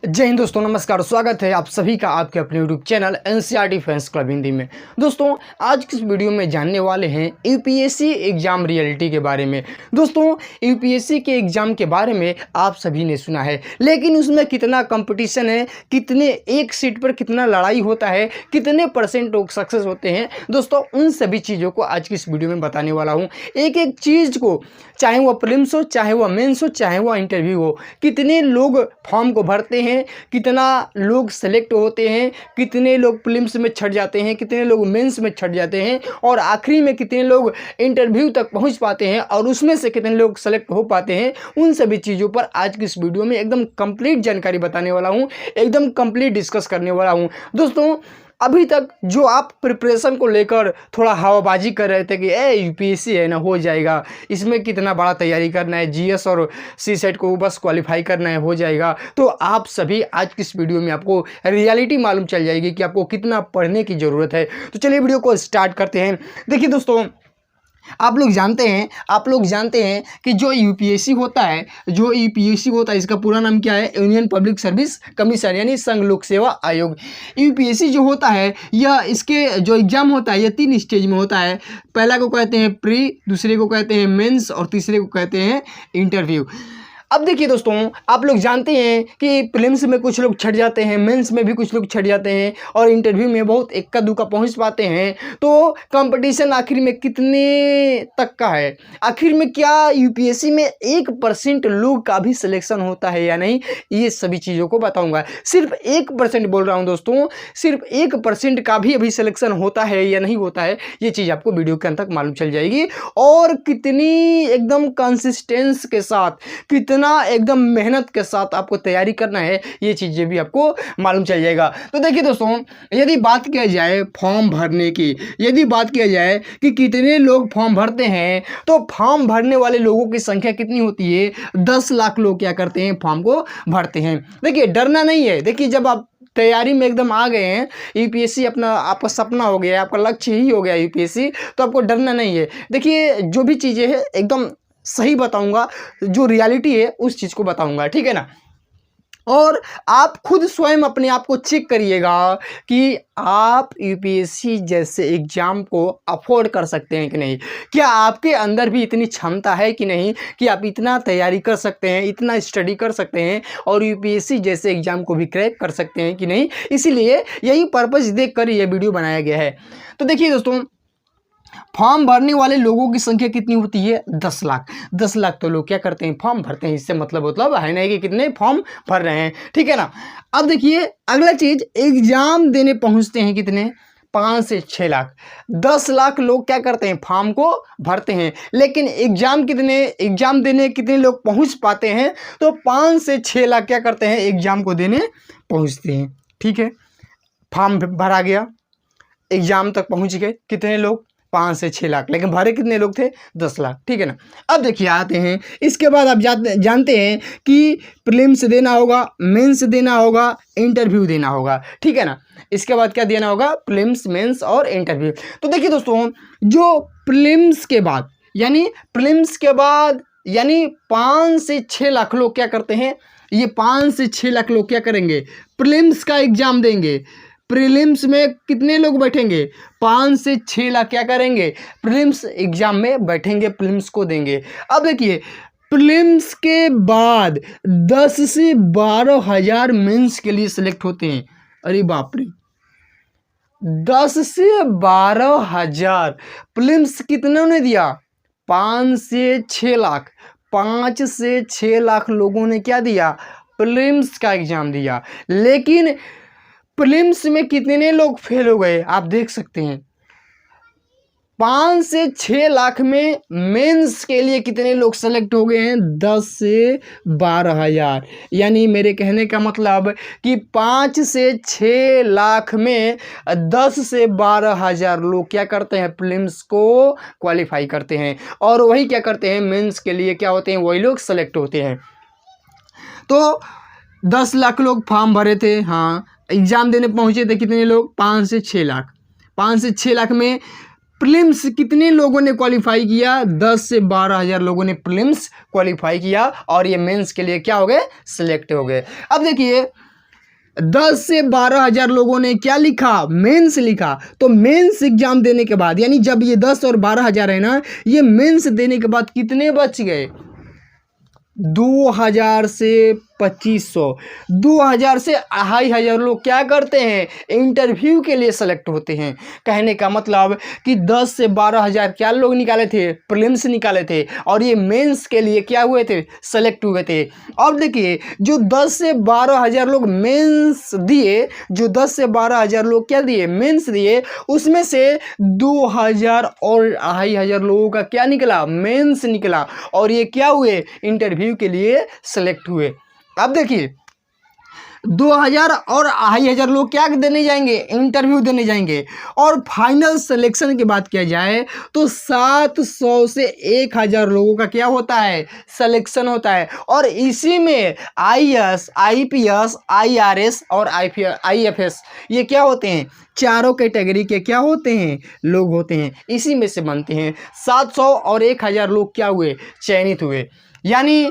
जय हिंद दोस्तों, नमस्कार। स्वागत है आप सभी का आपके अपने YouTube channel NCERT fans club Hindi में। दोस्तों, आज की इस वीडियो में जानने वाले हैं यूपीएससी एग्ज़ाम रियलिटी के बारे में। दोस्तों, यूपीएससी के एग्ज़ाम के बारे में आप सभी ने सुना है, लेकिन उसमें कितना कंपटीशन है, कितने एक सीट पर कितना लड़ाई होता है, कितने परसेंट लोग सक्सेस होते हैं। दोस्तों, उन सभी चीज़ों को आज की इस वीडियो में बताने वाला हूँ। एक एक चीज़ को, चाहे वह प्रीलिम्स हो, चाहे वह मेंस हो, चाहे वह इंटरव्यू हो, कितने लोग फॉर्म को भरते हैं, कितना लोग सेलेक्ट होते हैं, कितने लोग प्रीलिम्स में छट जाते हैं, कितने लोग मेंस में छट जाते हैं, और आखिरी में कितने लोग इंटरव्यू तक पहुंच पाते हैं, और उसमें से कितने लोग सेलेक्ट हो पाते हैं। उन सभी चीज़ों पर आज की इस वीडियो में एकदम कंप्लीट जानकारी बताने वाला हूं, एकदम कंप्लीट डिस्कस करने वाला हूं। दोस्तों, अभी तक जो आप प्रिपरेशन को लेकर थोड़ा हवाबाजी कर रहे थे कि यूपीएससी है ना, हो जाएगा, इसमें कितना बड़ा तैयारी करना है, जीएस और सीसेट को बस क्वालिफाई करना है, हो जाएगा, तो आप सभी आज की इस वीडियो में आपको रियलिटी मालूम चल जाएगी कि आपको कितना पढ़ने की ज़रूरत है। तो चलिए वीडियो को स्टार्ट करते हैं। देखिए दोस्तों, आप लोग जानते हैं कि जो यूपीएससी होता है, इसका पूरा नाम क्या है? यूनियन पब्लिक सर्विस कमीशन, यानी संघ लोक सेवा आयोग। यूपीएससी जो होता है, यह इसके जो एग्जाम होता है, यह 3 स्टेज में होता है। पहला को कहते हैं प्री, दूसरे को कहते हैं मेंस, और तीसरे को कहते हैं इंटरव्यू। अब देखिए दोस्तों, आप लोग जानते हैं कि प्रीलिम्स में कुछ लोग छट जाते हैं, मेंस में भी कुछ लोग छट जाते हैं, और इंटरव्यू में बहुत इक्का दुक्का पहुंच पाते हैं। तो कंपटीशन आखिर में कितने तक का है? आखिर में क्या यूपीएससी में 1% लोग का भी सिलेक्शन होता है या नहीं? ये सभी चीज़ों को बताऊंगा। सिर्फ 1% बोल रहा हूं दोस्तों, सिर्फ 1% का भी अभी सिलेक्शन होता है या नहीं होता है, ये चीज़ आपको वीडियो के अंत तक मालूम चल जाएगी। और कितनी एकदम कंसिस्टेंस के साथ, कितना एकदम मेहनत के साथ आपको तैयारी करना है, ये चीज़ें भी आपको मालूम चल जाएगा। तो देखिए दोस्तों, यदि बात किया जाए फॉर्म भरने की, यदि बात किया जाए कि कितने लोग फॉर्म भरते हैं, तो फॉर्म भरने वाले लोगों की संख्या कितनी होती है? 10 लाख लोग क्या करते हैं? फॉर्म को भरते हैं। देखिए, डरना नहीं है। देखिए, जब आप तैयारी में एकदम आ गए हैं, यूपीएससी अपना आपका सपना हो गया, आपका लक्ष्य ही हो गया यूपीएससी, तो आपको डरना नहीं है। देखिए, जो भी चीज़ें हैं एकदम सही बताऊंगा, जो रियलिटी है उस चीज़ को बताऊंगा, ठीक है ना। और आप खुद स्वयं अपने आप को चेक करिएगा कि आप यूपीएससी जैसे एग्ज़ाम को अफोर्ड कर सकते हैं कि नहीं। क्या आपके अंदर भी इतनी क्षमता है कि नहीं कि आप इतना तैयारी कर सकते हैं, इतना स्टडी कर सकते हैं, और यूपीएससी जैसे एग्ज़ाम को भी क्रैक कर सकते हैं कि नहीं। इसीलिए यही पर्पज़ देख कर ये वीडियो बनाया गया है। तो देखिए दोस्तों, फॉर्म भरने वाले लोगों की संख्या कितनी होती है? 10 लाख। 10 लाख तो लोग क्या करते हैं? फॉर्म भरते हैं। इससे मतलब है नहीं कि कितने फॉर्म भर रहे हैं, ठीक है ना। अब देखिए अगला चीज, एग्जाम देने पहुंचते हैं कितने? 5 से 6 लाख। 10 लाख लोग क्या करते हैं? फॉर्म को भरते हैं, लेकिन एग्जाम देने कितने लोग पहुंच पाते हैं? तो 5 से 6 लाख क्या करते हैं? एग्जाम को देने पहुंचते हैं, ठीक है। फॉर्म भरा गया, एग्जाम तक पहुंच गए कितने लोग? 5 से 6 लाख, लेकिन भरे कितने लोग थे? 10 लाख, ठीक है ना। अब देखिए आते हैं, इसके बाद आप जानते हैं कि प्रीलिम्स देना होगा, मेंस देना होगा, इंटरव्यू देना होगा, ठीक है ना। इसके बाद क्या देना होगा? प्रीलिम्स, मेंस और इंटरव्यू। तो देखिए दोस्तों, जो प्रीलिम्स के बाद यानी 5 से 6 लाख लोग क्या करते हैं? ये 5 से 6 लाख लोग क्या करेंगे? प्रीलिम्स का एग्जाम देंगे। प्रीलिम्स में कितने लोग बैठेंगे? 5 से 6 लाख क्या करेंगे? प्रीलिम्स एग्जाम में बैठेंगे, प्रीलिम्स को देंगे। अब देखिए, प्रीलिम्स के बाद 10 से 12 हजार मेंस के लिए सिलेक्ट होते हैं। अरे बाप रे, 10 से 12 हजार। प्रीलिम्स कितनों ने दिया? 5 से 6 लाख। 5 से 6 लाख लोगों ने क्या दिया? प्रीलिम्स का एग्जाम दिया। लेकिन प्रीलिम्स में कितने लोग फेल हो गए? आप देख सकते हैं। 5 से 6 लाख में मेंस के लिए कितने लोग सेलेक्ट हो गए हैं? 10 से 12 हजार। यानी मेरे कहने का मतलब कि 5 से 6 लाख में 10 से 12 हजार लोग क्या करते हैं? प्रीलिम्स को क्वालिफाई करते हैं, और वही क्या करते हैं? मेंस के लिए क्या होते हैं? वही लोग सेलेक्ट होते हैं। तो 10 लाख लोग फॉर्म भरे थे, हाँ, एग्जाम देने पहुंचे थे कितने लोग? 5 से 6 लाख। 5 से 6 लाख में प्रीलिम्स कितने लोगों ने क्वालिफाई किया? 10 से 12 हजार लोगों ने प्रीलिम्स क्वालिफाई किया, और ये मेंस के लिए क्या हो गए? सिलेक्ट हो गए। अब देखिए, 10 से 12 हज़ार लोगों ने क्या लिखा, मेंस लिखा। तो मेंस एग्जाम देने के बाद, यानी जब ये 10 और 12 हज़ार है ना, ये मेंस देने के बाद कितने बच गए, 2000 से 2500, 2000 से 2500 लोग क्या करते हैं, इंटरव्यू के लिए सेलेक्ट होते हैं। कहने का मतलब कि 10 से 12 हज़ार क्या लोग निकाले थे, प्रीलिम्स निकाले थे, और ये मेंस के लिए क्या हुए थे, सेलेक्ट हुए थे। अब देखिए जो 10 से 12 हज़ार लोग मेंस दिए, जो 10 से 12 हज़ार लोग क्या दिए, मेंस दिए, उसमें से 2000 और 2500 लोगों का क्या निकला, मेंस निकला, और ये क्या हुए, इंटरव्यू के लिए सेलेक्ट हुए। अब देखिए 2000 और 2500 लोग क्या देने जाएंगे, इंटरव्यू देने जाएंगे, और फाइनल सिलेक्शन की बात किया जाए तो 700 से 1000 लोगों का क्या होता है, सिलेक्शन होता है। और इसी में आईएएस, आईपीएस, आईआरएस और आईएफएस ये क्या होते हैं, चारों कैटेगरी के क्या होते हैं, लोग होते हैं, इसी में से बनते हैं। 700 और 1000 लोग क्या हुए, चयनित हुए। यानी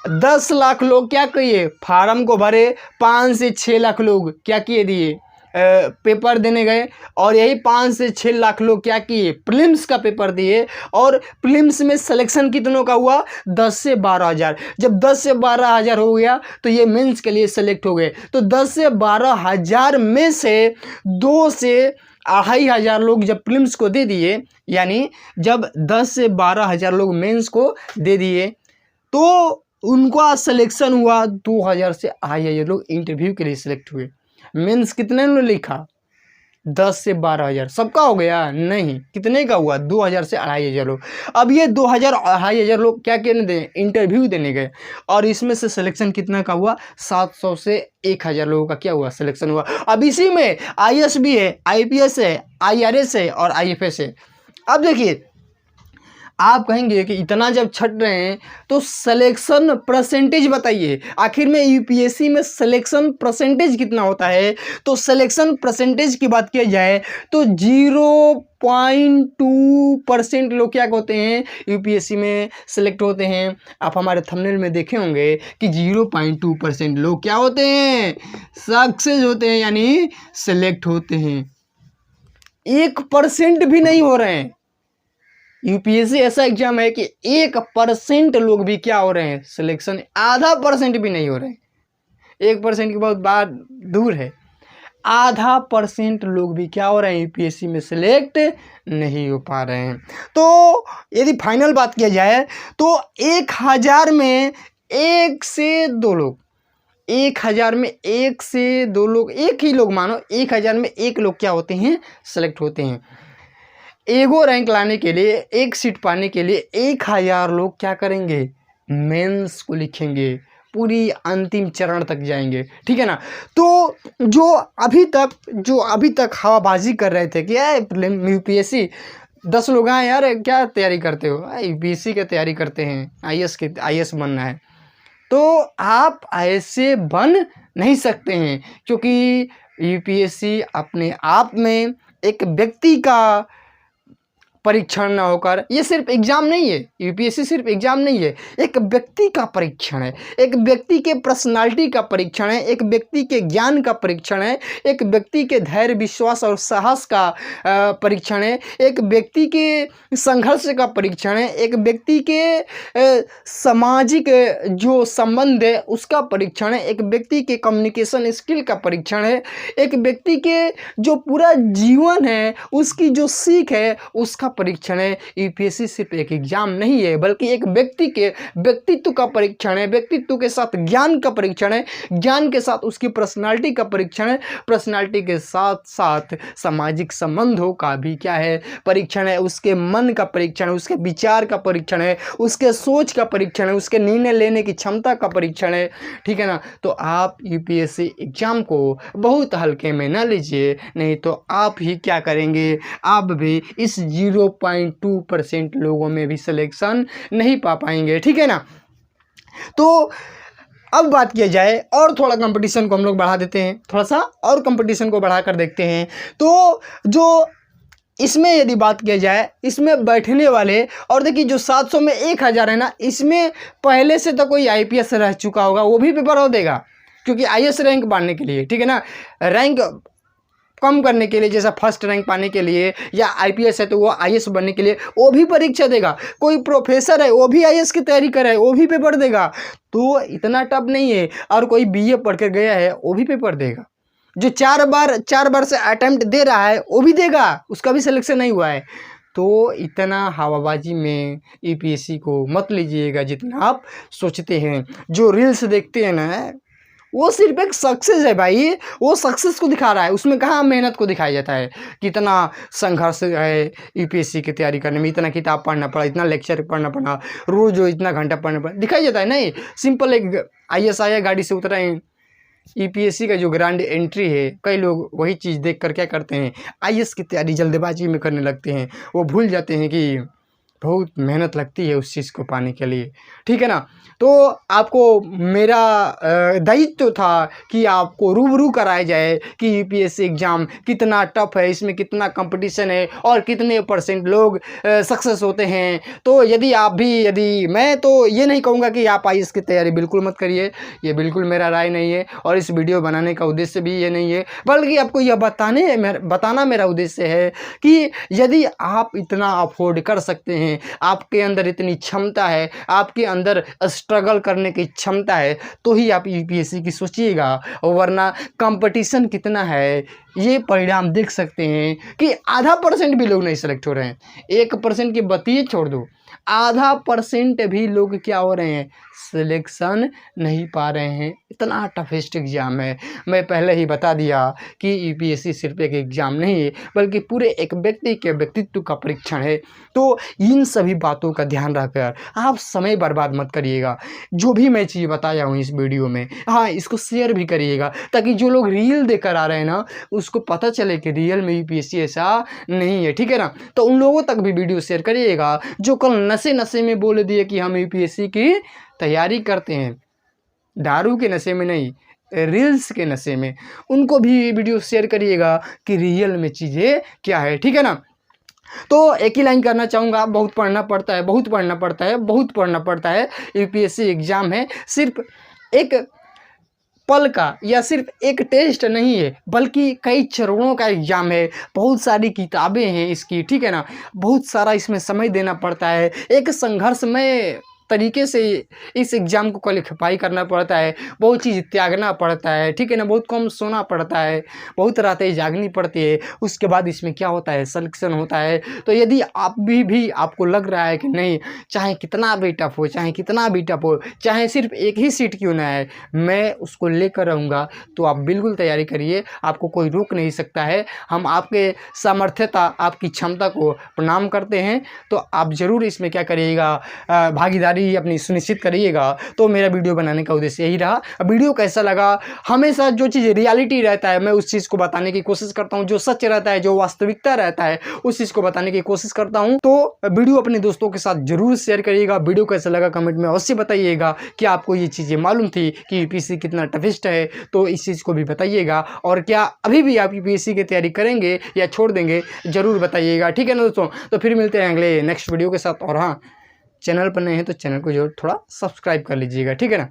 10 लाख लोग क्या किए, फार्म को भरे, 5 से 6 लाख लोग क्या किए, दिए पेपर देने गए, और यही 5 से 6 लाख लोग क्या किए, प्रीलिम्स का पेपर दिए। और प्रीलिम्स में सिलेक्शन कितनों का हुआ, 10 से 12 हज़ार। जब 10 से 12 हज़ार हो गया तो ये मेंस के लिए सेलेक्ट हो गए। तो 10 से 12 हज़ार में से 2 से 2500 लोग जब प्रीलिम्स को दे दिए, यानी जब 10 से 12 हज़ार लोग मेंस को दे दिए तो उनका सिलेक्शन हुआ। 2000 से 2500 लोग इंटरव्यू के लिए सिलेक्ट हुए। मेंस कितने ने लिखा, 10 से 12 हज़ार। सबका हो गया नहीं, कितने का हुआ, 2000 से 2500 लोग। अब ये 2000 2500 लोग क्या कहने दें, इंटरव्यू देने गए, और इसमें से सिलेक्शन कितना का हुआ, 700 से 1000 लोगों का क्या हुआ, सिलेक्शन हुआ। अब इसी में आईएएस भी है, आईपीएस है, आईआरएस है और आईएफएस है। अब देखिए आप कहेंगे कि इतना जब छट रहे हैं तो सिलेक्शन परसेंटेज बताइए, आखिर में यूपीएससी में सिलेक्शन परसेंटेज कितना होता है। तो सिलेक्शन परसेंटेज की बात किया जाए तो 0.2% लोग क्या होते हैं, यूपीएससी में सिलेक्ट होते हैं। आप हमारे थंबनेल में देखे होंगे कि 0.2% लोग क्या होते हैं, सक्सेस होते हैं, यानी सिलेक्ट होते हैं। 1% भी नहीं हो रहे हैं। यूपीएससी ऐसा एग्जाम है कि 1% लोग भी क्या हो रहे हैं, सिलेक्शन, आधा परसेंट भी नहीं हो रहे हैं। 1% की बहुत बात दूर है, आधा परसेंट लोग भी क्या हो रहे हैं, यूपीएससी में सिलेक्ट नहीं हो पा रहे हैं। तो यदि फाइनल बात किया जाए तो 1000 में 1 से 2 लोग, 1000 में 1 से 2 लोग, एक ही लोग मानो 1000 में 1 लोग क्या होते हैं, सेलेक्ट होते हैं। एगो रैंक लाने के लिए, एक सीट पाने के लिए 1000 लोग क्या करेंगे, मेंस को लिखेंगे, पूरी अंतिम चरण तक जाएंगे, ठीक है ना। तो जो अभी तक हवाबाजी कर रहे थे कि यूपीएससी 10 लोग हैं यार, क्या तैयारी करते हो, यूपीएससी की तैयारी करते हैं, आईएएस बनना है, तो आप ऐसे बन नहीं सकते हैं, क्योंकि यूपीएससी अपने आप में एक व्यक्ति का परीक्षण ना होकर, ये सिर्फ एग्जाम नहीं है, यूपीएससी सिर्फ एग्जाम नहीं है, एक व्यक्ति का परीक्षण है, एक व्यक्ति के पर्सनालिटी का परीक्षण है, एक व्यक्ति के ज्ञान का परीक्षण है, एक व्यक्ति के धैर्य, विश्वास और साहस का परीक्षण है, एक व्यक्ति के संघर्ष का परीक्षण है, एक व्यक्ति के सामाजिक जो संबंध है उसका परीक्षण है, एक व्यक्ति के कम्युनिकेशन स्किल का परीक्षण है, एक व्यक्ति के जो पूरा जीवन है उसकी जो सीख है उसका परीक्षण है। यूपीएससी सिर्फ एक एग्जाम नहीं है, बल्कि एक व्यक्ति के व्यक्तित्व का परीक्षण है, व्यक्तित्व के साथ ज्ञान का परीक्षण है, ज्ञान के साथ उसकी पर्सनालिटी का परीक्षण है, पर्सनालिटी के साथ साथ सामाजिक संबंधों का भी क्या है, परीक्षण है, उसके मन का परीक्षण है, उसके विचार का परीक्षण है, उसके सोच का परीक्षण है, उसके निर्णय लेने की क्षमता का परीक्षण है, ठीक है ना। तो आप यूपीएससी एग्जाम को बहुत हल्के में न लीजिए, नहीं तो आप ही क्या करेंगे, आप भी इस 0.2% लोगों में भी सिलेक्शन नहीं पा पाएंगे, ठीक है ना। तो अब बात किया जाए और थोड़ा कंपटीशन को हम लोग बढ़ा देते हैं, थोड़ा सा और कंपटीशन को बढ़ा कर देखते हैं। तो जो इसमें यदि बात किया जाए, इसमें बैठने वाले, और देखिए जो 700 में 1000 है ना, इसमें पहले से तो कोई आईपीएस रह चुका होगा, वो भी पेपर हो देगा, क्योंकि आईएएस रैंक पाने के लिए, ठीक है ना, रैंक कम करने के लिए, जैसा फर्स्ट रैंक पाने के लिए, या आईपीएस है तो वो आईएएस बनने के लिए वो भी परीक्षा देगा। कोई प्रोफेसर है वो भी आईएएस की तैयारी कर रहा है, वो भी पेपर देगा। तो इतना टफ नहीं है। और कोई बीए पढ़ कर गया है वो भी पेपर देगा। जो 4 बार से अटेम्प्ट दे रहा है वो भी देगा, उसका भी सिलेक्शन नहीं हुआ है। तो इतना हवाबाजी में यूपीएससी को मत लीजिएगा जितना आप सोचते हैं। जो रील्स देखते हैं ना, वो सिर्फ एक सक्सेस है भाई, वो सक्सेस को दिखा रहा है, उसमें कहाँ मेहनत को दिखाया जाता है। कितना संघर्ष है यूपीएससी की तैयारी करने में, इतना किताब पढ़ना पड़ा, इतना लेक्चर पढ़ना पड़ा, रोज इतना घंटा पढ़ना पड़ा, दिखाया जाता है। नहीं, सिंपल एक आईएएस आया, गाड़ी से उतरा है। यूपीएससी का जो ग्रांड एंट्री है, कई लोग वही चीज़ देख कर क्या करते हैं, आईएएस की तैयारी जल्दबाजी में करने लगते हैं। वो भूल जाते हैं कि बहुत मेहनत लगती है उस चीज़ को पाने के लिए, ठीक है ना। तो आपको मेरा दायित्व था कि आपको रूबरू कराया जाए कि यूपीएससी एग्ज़ाम कितना टफ है, इसमें कितना कंपटीशन है और कितने % लोग सक्सेस होते हैं। तो यदि मैं तो ये नहीं कहूँगा कि आप आईएएस की तैयारी बिल्कुल मत करिए, ये बिल्कुल मेरा राय नहीं है, और इस वीडियो बनाने का उद्देश्य भी ये नहीं है, बल्कि आपको यह बताना मेरा उद्देश्य है कि यदि आप इतना अफोर्ड कर सकते हैं, आपके अंदर इतनी क्षमता है, आपके अंदर स्ट्रगल करने की क्षमता है, तो ही आप यूपीएससी की सोचिएगा। वरना कंपटीशन कितना है, ये परिणाम देख सकते हैं कि आधा % भी लोग नहीं सेलेक्ट हो रहे हैं। 1% की बतिये छोड़ दो, आधा % भी लोग क्या हो रहे हैं, सिलेक्शन नहीं पा रहे हैं। इतना टफेस्ट एग्ज़ाम है। मैं पहले ही बता दिया कि यूपीएससी सिर्फ एक एग्ज़ाम नहीं है, बल्कि पूरे एक व्यक्ति के व्यक्तित्व का परीक्षण है। तो इन सभी बातों का ध्यान रखकर आप समय बर्बाद मत करिएगा। जो भी मैं चीज़ बताया हूँ इस वीडियो में, हाँ, इसको शेयर भी करिएगा, ताकि जो लोग रील देखकर आ रहे हैं ना, उसको पता चले कि रियल में यूपीएससी ऐसा नहीं है, ठीक है ना। तो उन लोगों तक भी वीडियो शेयर करिएगा जो कल नशे में बोल दिए कि हम यूपीएससी की तैयारी करते हैं, दारू के नशे में नहीं, रील्स के नशे में। उनको भी वीडियो शेयर करिएगा कि रियल में चीज़ें क्या है, ठीक है ना। तो एक ही लाइन करना चाहूँगा, बहुत पढ़ना पड़ता है, बहुत पढ़ना पड़ता है, बहुत पढ़ना पड़ता है। यूपीएससी एग्ज़ाम है, सिर्फ एक पल का या सिर्फ एक टेस्ट नहीं है, बल्कि कई चरणों का एग्ज़ाम है। बहुत सारी किताबें हैं इसकी, ठीक है ना। बहुत सारा इसमें समय देना पड़ता है। एक संघर्षमय तरीके से इस एग्ज़ाम को क्वालिफाई करना पड़ता है। बहुत चीज़ त्यागना पड़ता है, ठीक है ना। बहुत कम सोना पड़ता है, बहुत रातें जागनी पड़ती है। उसके बाद इसमें क्या होता है, सिलेक्शन होता है। तो यदि आप भी आपको लग रहा है कि नहीं, चाहे कितना भी टफ हो, चाहे कितना भी टफ हो, चाहे सिर्फ एक ही सीट क्यों ना है, मैं उसको लेकर रहूँगा, तो आप बिल्कुल तैयारी करिए। आपको कोई रोक नहीं सकता है। हम आपके सामर्थ्यता, आपकी क्षमता को प्रणाम करते हैं। तो आप ज़रूर इसमें क्या करिएगा, भागीदारी अपनी सुनिश्चित करिएगा। तो मेरा वीडियो बनाने का उद्देश्य यही रहा। वीडियो कैसा लगा, हमेशा जो चीज़ रियलिटी रहता है मैं उस चीज़ को बताने की कोशिश करता हूँ, जो सच रहता है, जो वास्तविकता रहता है, उस चीज़ को बताने की कोशिश करता हूँ। तो वीडियो अपने दोस्तों के साथ जरूर शेयर करिएगा। वीडियो कैसा लगा कमेंट में अवश्य बताइएगा। कि आपको ये चीज़ें मालूम थी कि यूपीएससी कितना टफेस्ट है, तो इस चीज़ को भी बताइएगा। और क्या अभी भी आप यूपीएससी की तैयारी करेंगे या छोड़ देंगे, ज़रूर बताइएगा, ठीक है ना दोस्तों। तो फिर मिलते हैं अगले नेक्स्ट वीडियो के साथ। और हाँ, चैनल पर नए हैं तो चैनल को जरूर थोड़ा सब्सक्राइब कर लीजिएगा, ठीक है ना।